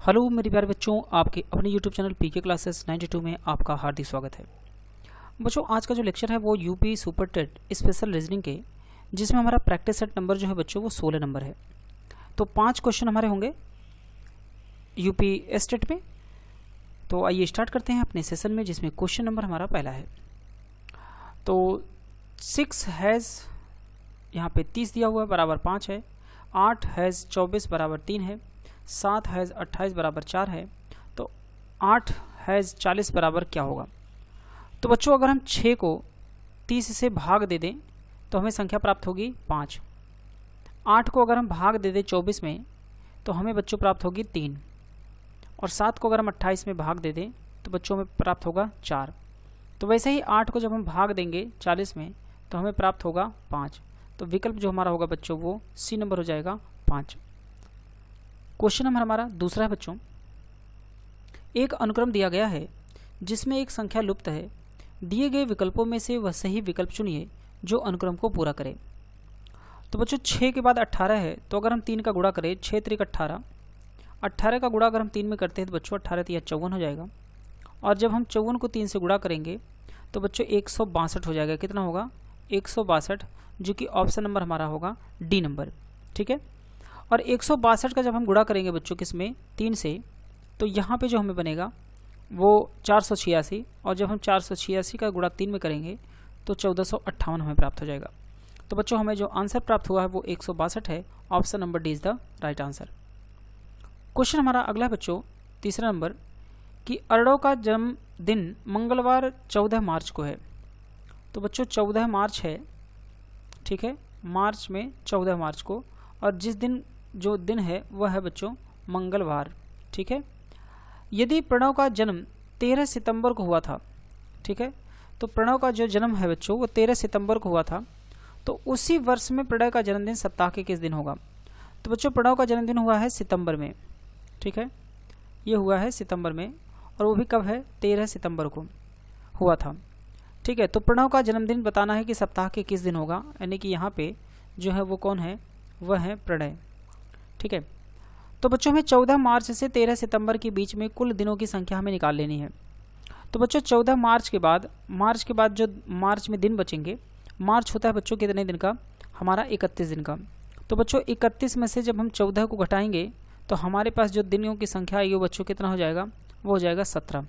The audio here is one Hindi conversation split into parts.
हेलो मेरे प्यारे बच्चों, आपके अपने YouTube चैनल पीके क्लासेस 92 में आपका हार्दिक स्वागत है। बच्चों, आज का जो लेक्चर है वो UP super TET special reasoning के, जिसमें हमारा प्रैक्टिस सेट नंबर जो है बच्चों वो 16 नंबर है। तो 5 क्वेश्चन हमारे होंगे यूपी स्टेट में। तो आइए स्टार्ट करते हैं अपने सेशन में, जिसमें क्वेश्चन नंबर हमारा पहला है। तो 6 हैज़ यहाँ पे 30 दिया हुआ है बराबर 5 है। 8 हैज़ 24 बराबर 3 है। 7 हैज़ 28 बराबर 4 है। तो 8 हैज़ 40 बराबर क्या होगा? तो बच्चों, अगर हम 6 को 30 से भाग दे दें तो हमें संख्या प्राप्त होगी 5। 8 को अगर हम भाग दे दें 24 में तो हमें बच्चों प्राप्त होगी 3। और 7 को अगर हम 28 में भाग दे दें तो बच्चों हमें प्राप्त होगा 4। तो वैसे ही 8 को जब हम भाग देंगे 40 में तो हमें प्राप्त होगा 5। तो विकल्प जो हमारा होगा बच्चों वो सी नंबर हो जाएगा 5। क्वेश्चन नंबर हमारा दूसरा है बच्चों। एक अनुक्रम दिया गया है जिसमें एक संख्या लुप्त है। दिए गए विकल्पों में से वह सही विकल्प चुनिए जो अनुक्रम को पूरा करे। तो बच्चों, 6 के बाद 18 है, तो अगर हम 3 का गुणा करें 6 त्रिक 18, 18 का गुणा अगर हम 3 में करते हैं तो बच्चों 18 तिया 54 हो जाएगा। और जब हम 54 को 3 से गुणा करेंगे तो बच्चों 162 हो जाएगा। कितना होगा? 162, जो कि ऑप्शन नंबर हमारा होगा डी नंबर। ठीक है। और 162 का जब हम गुणा करेंगे बच्चों किसमें? 3 से, तो यहाँ पे जो हमें बनेगा वो 486। और जब हम 486 का गुणा 3 में करेंगे तो 1458 हमें प्राप्त हो जाएगा। तो बच्चों, हमें जो आंसर प्राप्त हुआ है वो 162 है। Option number D is the right answer. Question हमारा अगला है बच्चों, तीसरा नंबर, कि अर्डो का जन्मदिन मंगलवार 14 मार्च को है। तो बच्चों 14 मार्च है, ठीक है, मार्च में 14 मार्च को, और जिस दिन जो दिन है वह है बच्चों मंगलवार। ठीक है। यदि प्रणव का जन्म 13 सितंबर को हुआ था, ठीक है, तो प्रणव का जो जन्म है बच्चों वो 13 सितंबर को हुआ था, तो उसी वर्ष में प्रणव का जन्मदिन सप्ताह के किस दिन होगा? तो बच्चों, प्रणव का जन्मदिन हुआ है सितंबर में। ठीक है, ये हुआ है सितंबर में, और वो भी कब है? 13 सितंबर को हुआ था। ठीक है। तो प्रणव का जन्मदिन बताना है कि सप्ताह के किस दिन होगा, यानी कि यहाँ पे जो है वो कौन है? वह है प्रणय। ठीक है। तो बच्चों, हमें 14 मार्च से 13 सितंबर के बीच में कुल दिनों की संख्या हमें निकाल लेनी है। तो बच्चों 14 मार्च के बाद जो मार्च में दिन बचेंगे, मार्च होता है बच्चों कितने दिन का? हमारा 31 दिन का। तो बच्चों 31 में से जब हम 14 को घटाएंगे तो हमारे पास जो दिनों की संख्या आएगी वो बच्चों कितना हो जाएगा? वो हो जाएगा 17।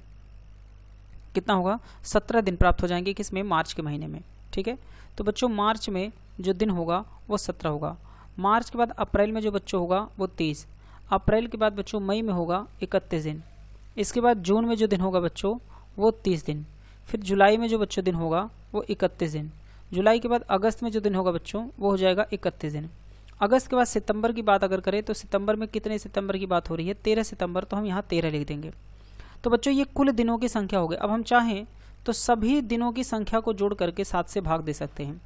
कितना होगा? 17 दिन प्राप्त हो जाएंगे किसमें? मार्च के महीने में। ठीक है। तो बच्चों मार्च में जो दिन होगा वो 17 होगा। मार्च के बाद अप्रैल में जो बच्चों होगा वो 30। अप्रैल के बाद बच्चों मई में होगा 31 दिन। इसके बाद जून में जो दिन होगा बच्चों वो 30 दिन। फिर जुलाई में जो बच्चों दिन होगा वो 31 दिन। जुलाई के बाद अगस्त में जो दिन होगा बच्चों वो हो जाएगा 31 दिन। अगस्त के बाद सितंबर की बात अगर करें तो सितंबर में कितने सितंबर की बात हो रही है? 13 सितंबर, तो हम यहाँ 13 लिख देंगे। तो बच्चों ये कुल दिनों की संख्या हो गई। अब हम चाहें तो सभी दिनों की संख्या को जोड़ करके 7 से भाग दे सकते हैं,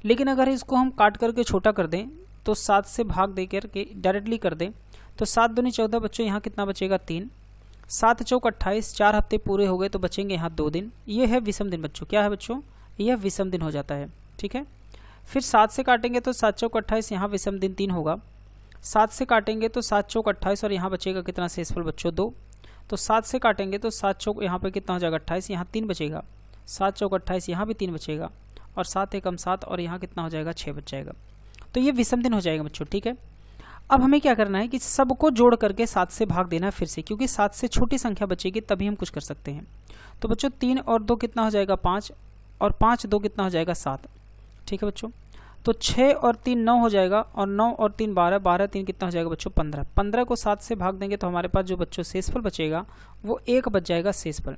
लेकिन अगर इसको हम काट करके छोटा कर दें तो 7 से भाग दे करके डायरेक्टली कर दें तो 7 दूनी 14 बच्चों, यहाँ कितना बचेगा? 3। 7 चौक 28, 4 हफ्ते पूरे हो गए तो बचेंगे यहाँ 2 दिन। ये है विषम दिन बच्चों। क्या है बच्चों? यह विषम दिन हो जाता है। ठीक है। फिर 7 से काटेंगे तो 7 चौक 28, यहाँ विषम दिन 3 होगा। 7 से काटेंगे तो 7 चौक 28, और यहाँ बचेगा कितना शेषफल बच्चों? 2। तो 7 से काटेंगे तो 7 चौक यहाँ पर कितना हो जाएगा? 28, यहाँ 3 बचेगा। 7 चौक 28, यहाँ भी 3 बचेगा, और 7 एकम 7, और यहाँ कितना हो जाएगा? 6 बच जाएगा। तो ये विषम दिन हो जाएगा बच्चों। ठीक है। अब हमें क्या करना है कि सबको जोड़ करके 7 से भाग देना है फिर से, क्योंकि 7 से छोटी संख्या बचेगी तभी हम कुछ कर सकते हैं। तो बच्चों 3 और 2 कितना हो जाएगा? 5, और 5 2 कितना हो जाएगा? 7। ठीक है बच्चों। तो 6 और 3 9 हो जाएगा, और 9 और 3 12, 12 3 कितना हो जाएगा बच्चों? 15। 15 को 7 से भाग देंगे तो हमारे पास जो बच्चों शेषफल बचेगा वो 1 बच जाएगा शेषफल।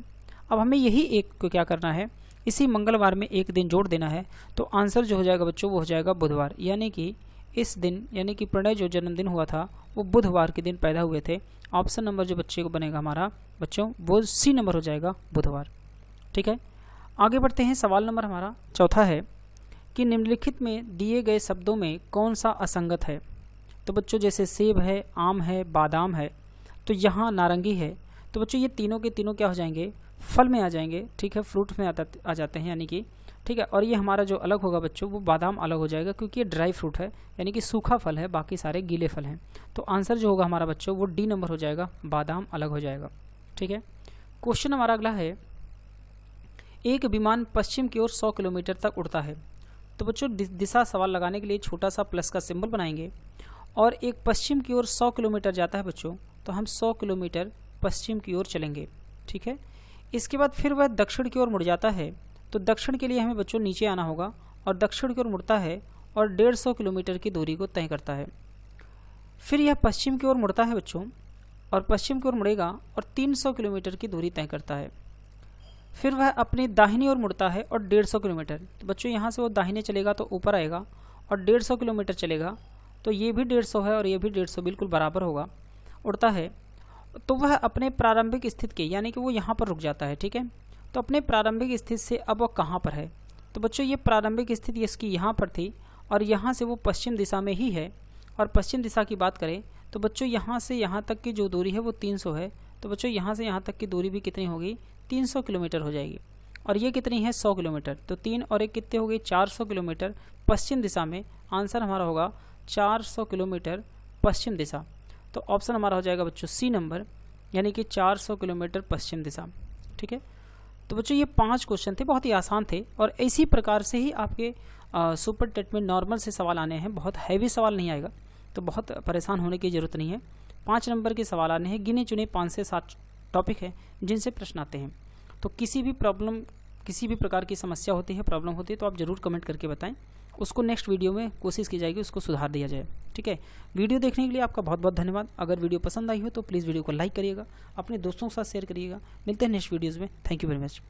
अब हमें यही 1 को क्या करना है? इसी मंगलवार में एक दिन जोड़ देना है। तो आंसर जो हो जाएगा बच्चों वो हो जाएगा बुधवार, यानी कि इस दिन, यानी कि प्रणय जो जन्मदिन हुआ था वो बुधवार के दिन पैदा हुए थे। ऑप्शन नंबर जो बच्चे को बनेगा हमारा बच्चों वो सी नंबर हो जाएगा, बुधवार। ठीक है। आगे बढ़ते हैं। सवाल नंबर हमारा चौथा है कि निम्नलिखित में दिए गए शब्दों में कौन सा असंगत है? तो बच्चों जैसे सेब है, आम है, बादाम है, तो यहाँ नारंगी है। तो बच्चों ये तीनों के तीनों क्या हो जाएंगे? फल में आ जाएंगे। ठीक है, फ्रूट में आ जाते हैं, यानी कि ठीक है। और ये हमारा जो अलग होगा बच्चों वो बादाम अलग हो जाएगा, क्योंकि ये ड्राई फ्रूट है यानी कि सूखा फल है, बाकी सारे गीले फल हैं। तो आंसर जो होगा हमारा बच्चों वो डी नंबर हो जाएगा, बादाम अलग हो जाएगा। ठीक है। क्वेश्चन हमारा अगला है, एक विमान पश्चिम की ओर 100 किलोमीटर तक उड़ता है। तो बच्चों दिशा सवाल लगाने के लिए छोटा सा प्लस का सिंबल बनाएंगे, और एक पश्चिम की ओर 100 किलोमीटर जाता है बच्चों, तो हम 100 किलोमीटर पश्चिम की ओर चलेंगे। ठीक है। इसके बाद फिर वह दक्षिण की ओर मुड़ जाता है, तो दक्षिण के लिए हमें बच्चों नीचे आना होगा, और दक्षिण की ओर मुड़ता है और 150 किलोमीटर की दूरी को तय करता है। फिर यह पश्चिम की ओर मुड़ता है बच्चों, और पश्चिम की ओर मुड़ेगा और 300 किलोमीटर की दूरी तय करता है। फिर वह अपनी दाहिनी ओर मुड़ता है और 150 किलोमीटर, तो बच्चों यहाँ से वो दाहिने चलेगा तो ऊपर आएगा, और 150 किलोमीटर चलेगा, तो ये भी 150 है और ये भी 150 बिल्कुल बराबर होगा, उड़ता है। तो वह अपने प्रारंभिक स्थिति के यानी कि वो यहाँ पर रुक जाता है। ठीक है। तो अपने प्रारंभिक स्थिति से अब वो कहाँ पर है, तो बच्चों ये प्रारंभिक स्थिति इसकी यहाँ पर थी, और यहाँ से वो पश्चिम दिशा में ही है। और पश्चिम दिशा की बात करें तो बच्चों यहाँ से यहाँ तक की जो दूरी है वो 300 है, तो बच्चों यहाँ से यहाँ तक की दूरी भी कितनी होगी, 300 किलोमीटर हो जाएगी। और ये कितनी है, 100 किलोमीटर, तो 3 और 1 कितने हो गए, 400 किलोमीटर पश्चिम दिशा में। आंसर हमारा होगा 400 किलोमीटर पश्चिम दिशा। तो ऑप्शन हमारा हो जाएगा बच्चों सी नंबर, यानी कि 400 किलोमीटर पश्चिम दिशा। ठीक है। तो बच्चों ये 5 क्वेश्चन थे, बहुत ही आसान थे, और इसी प्रकार से ही आपके सुपर टेट में नॉर्मल से सवाल आने हैं, बहुत हैवी सवाल नहीं आएगा, तो बहुत परेशान होने की ज़रूरत नहीं है। 5 नंबर के सवाल आने हैं, गिने चुने 5 से 7 टॉपिक है जिनसे प्रश्न आते हैं। तो किसी भी प्रकार की समस्या होती है, प्रॉब्लम होती है, तो आप ज़रूर कमेंट करके बताएं, उसको नेक्स्ट वीडियो में कोशिश की जाएगी उसको सुधार दिया जाए। ठीक है। वीडियो देखने के लिए आपका बहुत बहुत धन्यवाद। अगर वीडियो पसंद आई हो तो प्लीज़ वीडियो को लाइक करिएगा, अपने दोस्तों के साथ शेयर करिएगा। मिलते हैं नेक्स्ट वीडियोज़ में। Thank you very much.